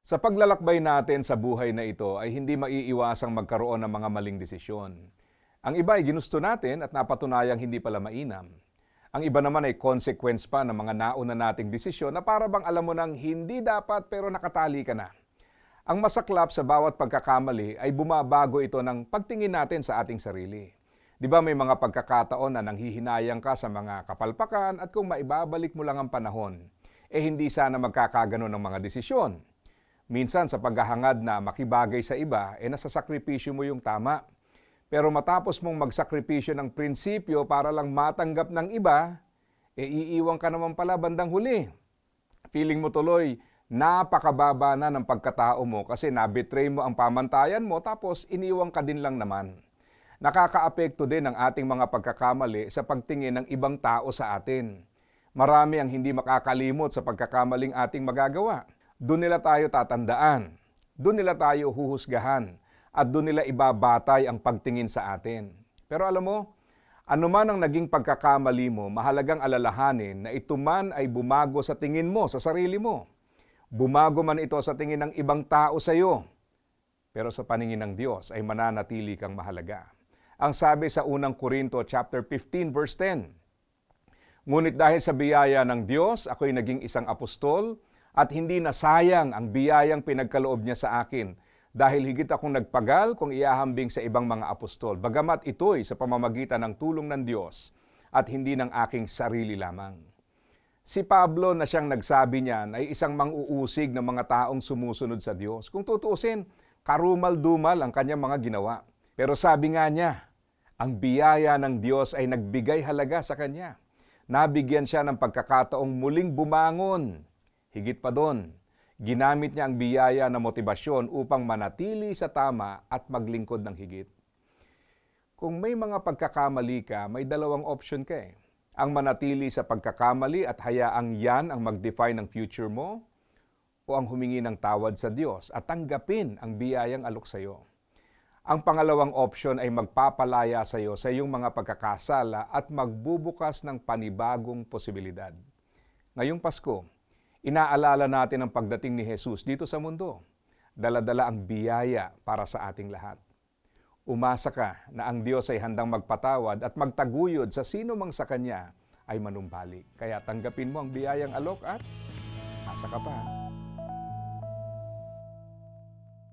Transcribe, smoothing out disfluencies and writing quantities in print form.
Sa paglalakbay natin sa buhay na ito ay hindi maiiwasang magkaroon ng mga maling desisyon. Ang iba ay ginusto natin at napatunayang hindi pala mainam. Ang iba naman ay consequence pa ng mga nauna nating desisyon na para bang alam mo nang hindi dapat pero nakatali ka na. Ang masaklap sa bawat pagkakamali ay bumabago ito ng pagtingin natin sa ating sarili. Di ba may mga pagkakataon na nanghihinayang ka sa mga kapalpakan at kung maibabalik mo lang ang panahon, hindi sana magkakaganon ng mga desisyon. Minsan sa paghahangad na makibagay sa iba, nasasakripisyo mo yung tama. Pero matapos mong magsakripisyo ng prinsipyo para lang matanggap ng iba, iiwan ka naman pala bandang huli. Feeling mo tuloy, napakababa na ng pagkatao mo kasi nabetray mo ang pamantayan mo tapos iniwang ka din lang naman. Nakakaapekto din ang ating mga pagkakamali sa pagtingin ng ibang tao sa atin. Marami ang hindi makakalimot sa pagkakamaling ating magagawa. Doon nila tayo tatandaan, doon nila tayo huhusgahan, at doon nila ibabatay ang pagtingin sa atin. Pero alam mo, anuman ang naging pagkakamali mo, mahalagang alalahanin na ito man ay bumago sa tingin mo, sa sarili mo. Bumago man ito sa tingin ng ibang tao sa iyo. Pero sa paningin ng Diyos ay mananatili kang mahalaga. Ang sabi sa unang Korinto chapter 15 verse 10, "Ngunit dahil sa biyaya ng Diyos, ako'y naging isang apostol, at hindi nasayang ang biyayang pinagkaloob niya sa akin dahil higit akong nagpagal kung iahambing sa ibang mga apostol. Bagamat ito'y sa pamamagitan ng tulong ng Diyos at hindi ng aking sarili lamang." Si Pablo na siyang nagsabi niyan ay isang mang-uusig ng mga taong sumusunod sa Diyos. Kung tutuusin, karumal-dumal ang kanyang mga ginawa. Pero sabi nga niya, ang biyaya ng Diyos ay nagbigay halaga sa kanya. Nabigyan siya ng pagkakataong muling bumangon. Higit pa doon, ginamit niya ang biyaya na motibasyon upang manatili sa tama at maglingkod ng higit. Kung may mga pagkakamali ka, may dalawang option ka Ang manatili sa pagkakamali at hayaang yan ang mag-define ng future mo, o ang humingi ng tawad sa Diyos at tanggapin ang biyayang alok sa iyo. Ang pangalawang option ay magpapalaya sa iyo sa iyong mga pagkakasala at magbubukas ng panibagong posibilidad. Ngayong Pasko, inaalala natin ang pagdating ni Jesus dito sa mundo. Dala-dala ang biyaya para sa ating lahat. Umasa ka na ang Diyos ay handang magpatawad at magtaguyod sa sino mang sa Kanya ay manumbalik. Kaya tanggapin mo ang biyayang alok at asa ka pa.